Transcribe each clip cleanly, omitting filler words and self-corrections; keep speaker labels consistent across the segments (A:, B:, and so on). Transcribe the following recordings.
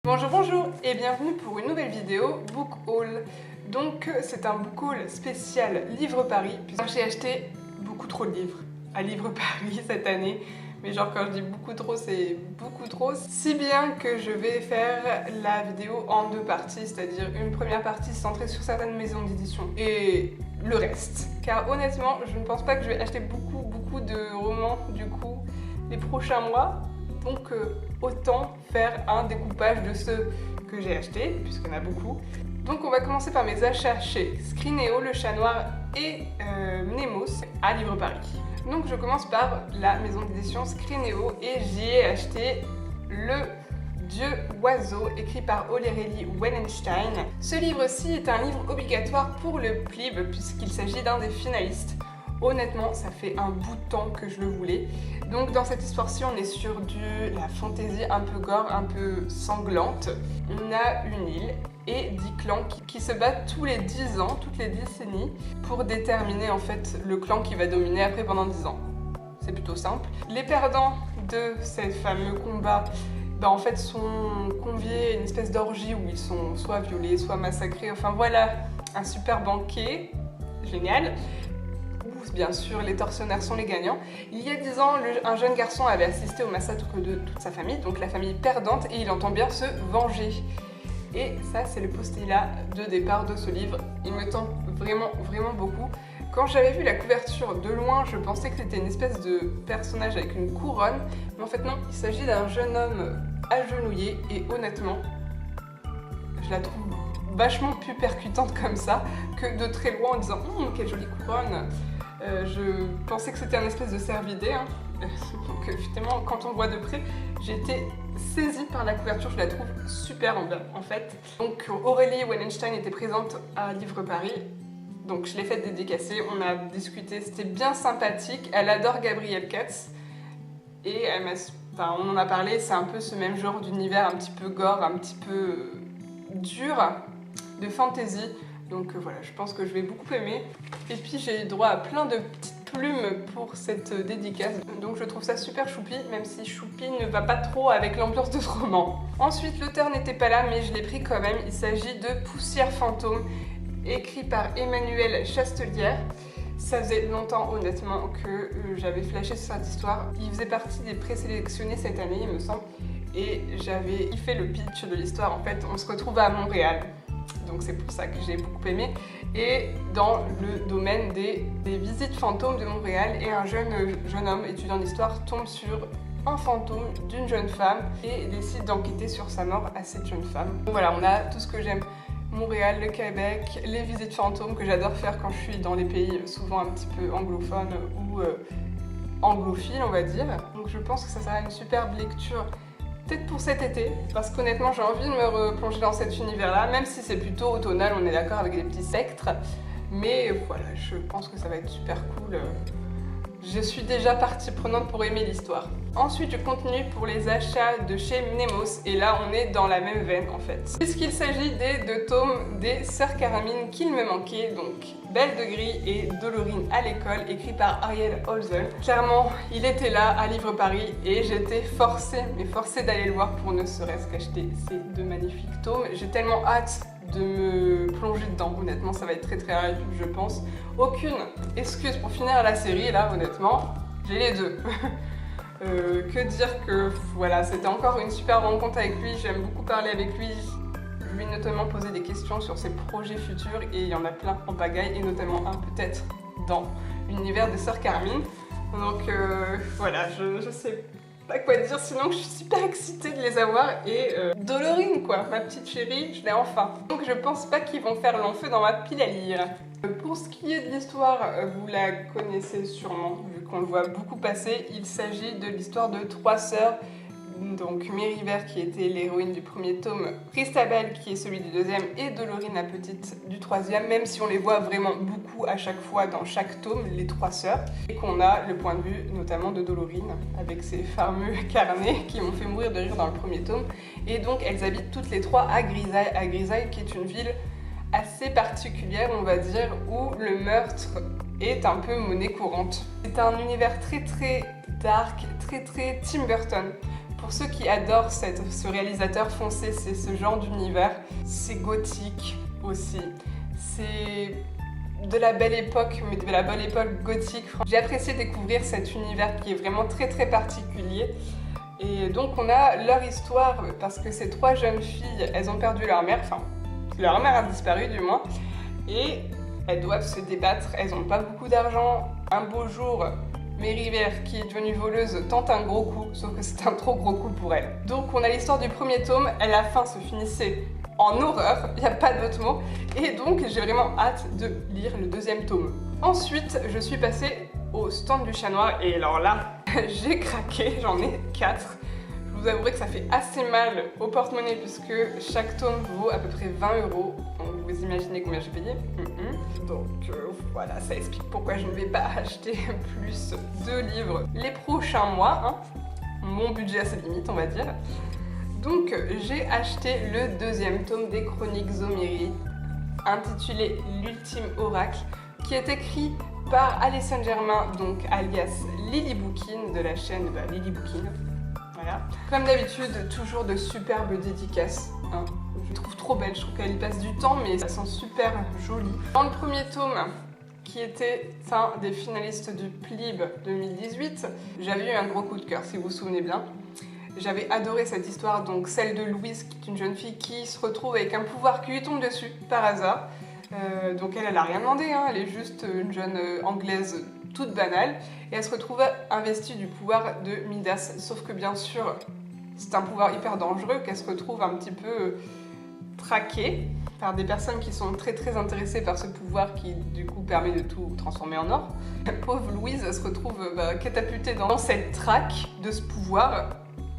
A: Bonjour et bienvenue pour une nouvelle vidéo Book Haul. Donc c'est un Book Haul spécial Livre Paris, puisque j'ai acheté beaucoup trop de livres à Livre Paris cette année. Mais genre quand je dis beaucoup trop, c'est beaucoup trop. Si bien que je vais faire la vidéo en deux parties, c'est-à-dire une première partie centrée sur certaines maisons d'édition et le reste. Car honnêtement, je ne pense pas que je vais acheter beaucoup de romans du coup les prochains mois. Donc autant faire un découpage de ceux que j'ai achetés, puisqu'il y en a beaucoup. Donc on va commencer par mes achats chez Scrinéo, Le Chat Noir et Mnemos à Livre Paris. Donc je commence par la maison d'édition Scrinéo et j'y ai acheté Le Dieu Oiseau, écrit par Aurélie Wellenstein. Ce livre-ci est un livre obligatoire pour le PLIB puisqu'il s'agit d'un des finalistes. Honnêtement, ça fait un bout de temps que je le voulais. Donc dans cette histoire-ci, on est sur la fantaisie un peu gore, un peu sanglante. On a une île et 10 clans qui se battent tous les 10 ans, toutes les décennies, pour déterminer en fait le clan qui va dominer après pendant 10 ans. C'est plutôt simple. Les perdants de ces fameux combats en fait sont conviés à une espèce d'orgie où ils sont soit violés, soit massacrés. Enfin voilà, un super banquet, génial. Bien sûr, les tortionnaires sont les gagnants. Il y a 10 ans, un jeune garçon avait assisté au massacre de toute sa famille, donc la famille perdante, et il entend bien se venger. Et ça, c'est le postulat de départ de ce livre. Il me tente vraiment beaucoup. Quand j'avais vu la couverture de loin, je pensais que c'était une espèce de personnage avec une couronne, mais en fait non, il s'agit d'un jeune homme agenouillé, et honnêtement, je la trouve vachement plus percutante comme ça que de très loin en disant « quelle jolie couronne !» Je pensais que c'était un espèce de cervidé, hein. Donc finalement quand on voit de près, j'ai été saisie par la couverture, je la trouve super en fait. Donc Aurélie Wellenstein était présente à Livre Paris, donc je l'ai faite dédicacer, on a discuté, c'était bien sympathique, elle adore Gabrielle Katz et on en a parlé, c'est un peu ce même genre d'univers un petit peu gore, un petit peu dur, de fantasy. Donc voilà, je pense que je vais beaucoup aimer. Et puis j'ai eu droit à plein de petites plumes pour cette dédicace. Donc je trouve ça super choupi, même si choupi ne va pas trop avec l'ambiance de ce roman. Ensuite, l'auteur n'était pas là, mais je l'ai pris quand même. Il s'agit de Poussière fantôme, écrit par Emmanuelle Chastelière. Ça faisait longtemps, honnêtement, que j'avais flashé sur cette histoire. Il faisait partie des présélectionnés cette année, il me semble. Et j'avais kiffé le pitch de l'histoire. En fait, on se retrouve à Montréal. Donc c'est pour ça que j'ai beaucoup aimé. Et dans le domaine des visites fantômes de Montréal, et un jeune homme étudiant d'histoire tombe sur un fantôme d'une jeune femme et décide d'enquêter sur sa mort à cette jeune femme. Donc voilà, on a tout ce que j'aime. Montréal, le Québec, les visites fantômes que j'adore faire quand je suis dans les pays souvent un petit peu anglophones ou anglophiles, on va dire. Donc je pense que ça sera une superbe lecture. Peut-être pour cet été, parce qu'honnêtement j'ai envie de me replonger dans cet univers-là, même si c'est plutôt automnal, on est d'accord, avec des petits spectres. Mais voilà, je pense que ça va être super cool. Je suis déjà partie prenante pour aimer l'histoire. Ensuite, je continue pour les achats de chez Mnemos, et là on est dans la même veine en fait. Puisqu'il s'agit des 2 tomes des Sœurs Karamine qu'il me manquait, donc Belle de Gris et Dolorine à l'école, écrit par Ariel Holzer. Clairement, il était là à Livre Paris et j'étais forcée d'aller le voir pour ne serait-ce qu'acheter ces 2 magnifiques tomes. J'ai tellement hâte de me plonger dedans, honnêtement ça va être très rapide je pense. Aucune excuse pour finir la série là, honnêtement, j'ai les 2. Que dire que voilà, c'était encore une super rencontre avec lui, j'aime beaucoup parler avec lui. Je lui ai notamment posé des questions sur ses projets futurs et il y en a plein en pagaille, et notamment un peut-être dans l'univers des Sœurs Karamine. Donc voilà, je sais pas quoi dire, sinon que je suis super excitée de les avoir. Et Dolorine quoi, ma petite chérie, je l'ai enfin. Donc je pense pas qu'ils vont faire long feu dans ma pile à lire. Pour ce qui est de l'histoire, vous la connaissez sûrement, vu qu'on le voit beaucoup passer. Il s'agit de l'histoire de 3 sœurs, donc Mériver qui était l'héroïne du premier tome, Christabel qui est celui du deuxième, et Dolorine la petite du troisième, même si on les voit vraiment beaucoup à chaque fois dans chaque tome, les 3 sœurs, et qu'on a le point de vue notamment de Dolorine, avec ses fameux carnets qui m'ont fait mourir de rire dans le premier tome. Et donc elles habitent toutes les 3 à Grisaille qui est une ville assez particulière, on va dire, où le meurtre est un peu monnaie courante. C'est un univers très dark, très Tim Burton. Pour ceux qui adorent ce réalisateur foncé, c'est ce genre d'univers. C'est gothique aussi. C'est de la belle époque, mais de la belle époque gothique. J'ai apprécié découvrir cet univers qui est vraiment très particulier. Et donc on a leur histoire, parce que ces 3 jeunes filles, elles ont perdu leur mère, enfin leur mère a disparu du moins, et elles doivent se débattre, elles n'ont pas beaucoup d'argent. Un beau jour, Mary Vere, qui est devenue voleuse, tente un gros coup, sauf que c'est un trop gros coup pour elle. Donc on a l'histoire du premier tome, à la fin se finissait en horreur, il n'y a pas d'autre mot, et donc j'ai vraiment hâte de lire le 2e tome. Ensuite, je suis passée au stand du Chat Noir, et alors là, j'ai craqué, j'en ai 4. Je vous avouerai que ça fait assez mal au porte-monnaie puisque chaque tome vaut à peu près 20 €. Donc vous imaginez combien j'ai payé. Donc voilà, ça explique pourquoi je ne vais pas acheter plus de livres les prochains mois. Hein. Mon budget a ses limites, on va dire. Donc j'ai acheté le 2e tome des Chroniques Zombie, intitulé L'Ultime Oracle, qui est écrit par Alison Germain, donc alias Lily Bookin de la chaîne Lily Bookin. Voilà. Comme d'habitude, toujours de superbes dédicaces. Hein. Je trouve trop belle, je trouve qu'elle y passe du temps, mais ça sent super joli. Dans le premier tome, qui était un des finalistes du PLIB 2018, j'avais eu un gros coup de cœur, si vous vous souvenez bien. J'avais adoré cette histoire, donc celle de Louise, qui est une jeune fille qui se retrouve avec un pouvoir qui lui tombe dessus par hasard. Donc elle a rien demandé, hein. Elle est juste une jeune anglaise toute banale et elle se retrouve investie du pouvoir de Midas, sauf que bien sûr c'est un pouvoir hyper dangereux qu'elle se retrouve un petit peu traquée par des personnes qui sont très intéressées par ce pouvoir qui du coup permet de tout transformer en or. La pauvre Louise se retrouve catapultée dans cette traque de ce pouvoir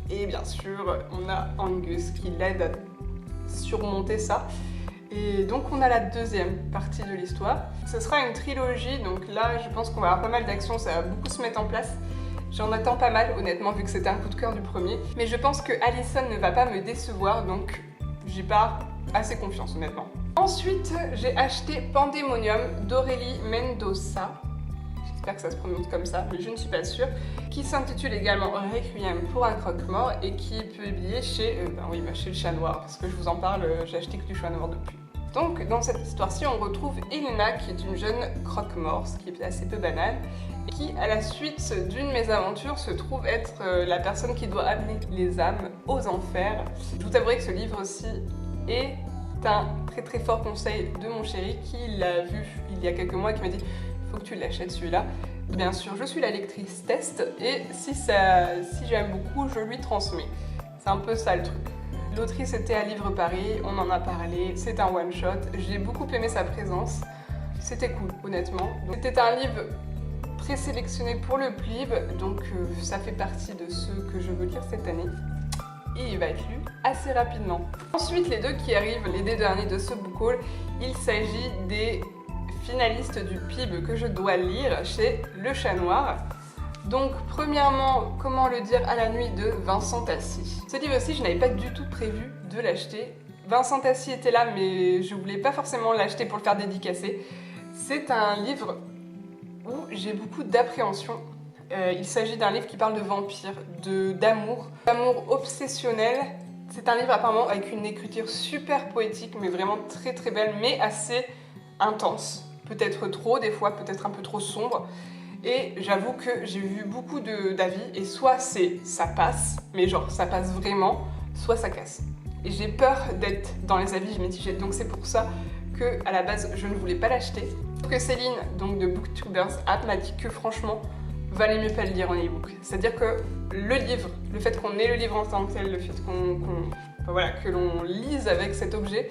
A: et bien sûr on a Angus qui l'aide à surmonter ça. Et donc on a la 2e partie de l'histoire. Ce sera une trilogie, donc là je pense qu'on va avoir pas mal d'actions, ça va beaucoup se mettre en place. J'en attends pas mal honnêtement vu que c'était un coup de cœur du premier. Mais je pense que Alison ne va pas me décevoir, donc j'y pars assez confiance honnêtement. Ensuite j'ai acheté Pandemonium d'Aurélie Mendoza. J'espère que ça se prononce comme ça, mais je ne suis pas sûre. Qui s'intitule également Requiem pour un croque-mort et qui est publié chez, chez le Chat Noir, parce que je vous en parle, j'ai acheté que du Chat Noir depuis. Donc dans cette histoire-ci, on retrouve Elena qui est une jeune croque-mort, ce qui est assez peu banal, et qui à la suite d'une mésaventure se trouve être la personne qui doit amener les âmes aux enfers. Je vous avouerai que ce livre-ci est un très fort conseil de mon chéri qui l'a vu il y a quelques mois et qui m'a dit faut que tu l'achètes celui-là. Bien sûr, je suis la lectrice test et si j'aime beaucoup, je lui transmets. C'est un peu ça le truc. L'autrice était à Livre Paris, on en a parlé, c'est un one-shot. J'ai beaucoup aimé sa présence. C'était cool, honnêtement. C'était un livre présélectionné pour le PLIB, donc ça fait partie de ceux que je veux lire cette année. Et il va être lu assez rapidement. Ensuite, les deux qui arrivent, les deux derniers de ce book haul, il s'agit des finaliste du PLIB que je dois lire chez Le Chat Noir. Donc premièrement, Comment le dire à la nuit de Vincent Tassi. Ce livre-ci, je n'avais pas du tout prévu de l'acheter. Vincent Tassi était là, mais je voulais pas forcément l'acheter pour le faire dédicacer. C'est un livre où j'ai beaucoup d'appréhension. Il s'agit d'un livre qui parle de vampires, d'amour obsessionnel. C'est un livre apparemment avec une écriture super poétique, mais vraiment très belle, mais assez intense. Peut-être trop, des fois peut-être un peu trop sombre. Et j'avoue que j'ai vu beaucoup d'avis et soit ça passe, mais genre ça passe vraiment, soit ça casse. Et j'ai peur d'être dans les avis mitigés, donc c'est pour ça que à la base je ne voulais pas l'acheter. Que Céline, donc de Booktubers App, m'a dit que franchement, valait mieux pas le lire en e-book. C'est-à-dire que le livre, le fait qu'on ait le livre en tant que tel, le fait que l'on lise avec cet objet,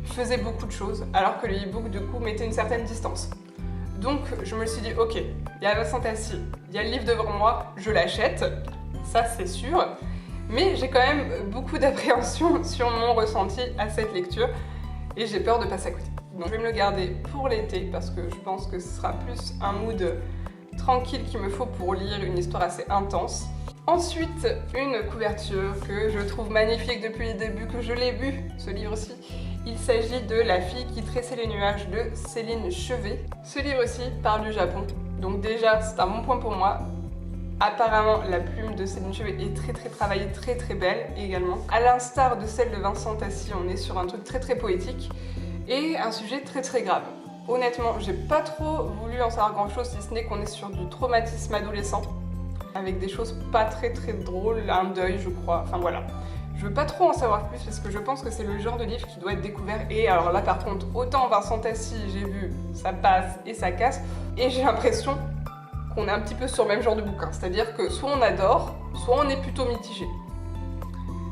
A: faisait beaucoup de choses, alors que le e-book du coup mettait une certaine distance. Donc je me suis dit ok, il y a Vincent Tassi, il y a le livre devant moi, je l'achète, ça c'est sûr, mais j'ai quand même beaucoup d'appréhension sur mon ressenti à cette lecture et j'ai peur de passer à côté. Donc je vais me le garder pour l'été parce que je pense que ce sera plus un mood tranquille qu'il me faut pour lire une histoire assez intense. Ensuite, une couverture que je trouve magnifique depuis le début, que je l'ai bu, ce livre-ci. Il s'agit de La fille qui tressait les nuages de Céline Chevet. Ce livre-ci parle du Japon, donc déjà c'est un bon point pour moi. Apparemment, la plume de Céline Chevay est très travaillée, très belle également. À l'instar de celle de Vincent Tassi, on est sur un truc très poétique et un sujet très grave. Honnêtement, j'ai pas trop voulu en savoir grand chose, si ce n'est qu'on est sur du traumatisme adolescent, avec des choses pas très drôles, un deuil je crois, enfin voilà. Je veux pas trop en savoir plus parce que je pense que c'est le genre de livre qui doit être découvert. Et alors là par contre, autant Vincent Tassi, j'ai vu, ça passe et ça casse, et j'ai l'impression qu'on est un petit peu sur le même genre de bouquin. C'est-à-dire que soit on adore, soit on est plutôt mitigé.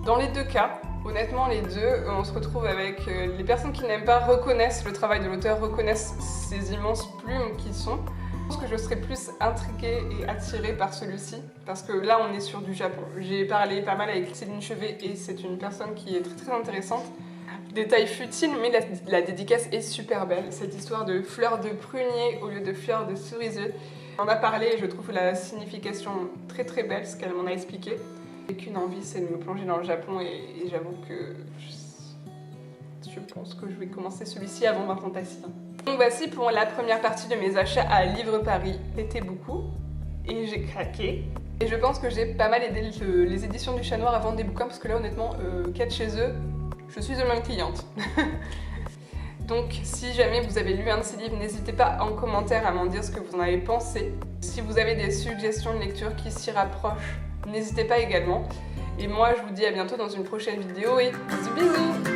A: Dans les deux cas, honnêtement les deux, on se retrouve avec les personnes qui n'aiment pas reconnaissent le travail de l'auteur, reconnaissent ces immenses plumes qui sont. Je pense que je serais plus intriguée et attirée par celui-ci, parce que là on est sur du Japon. J'ai parlé pas mal avec Céline Chevay et c'est une personne qui est très intéressante. Détail futile, mais la dédicace est super belle. Cette histoire de fleurs de prunier au lieu de fleurs de cerisier. On en a parlé et je trouve la signification très belle, ce qu'elle m'en a expliqué. J'ai qu'une envie, c'est de me plonger dans le Japon et j'avoue que je pense que je vais commencer celui-ci avant Vincent Tassi. Donc voici pour la première partie de mes achats à Livre Paris. C'était beaucoup et j'ai craqué. Et je pense que j'ai pas mal aidé les éditions du Chat Noir à vendre des bouquins parce que là honnêtement, quatre chez eux, je suis une bonne cliente. Donc si jamais vous avez lu un de ces livres, n'hésitez pas en commentaire à m'en dire ce que vous en avez pensé. Si vous avez des suggestions de lecture qui s'y rapprochent, n'hésitez pas également. Et moi je vous dis à bientôt dans une prochaine vidéo et bisous bisous.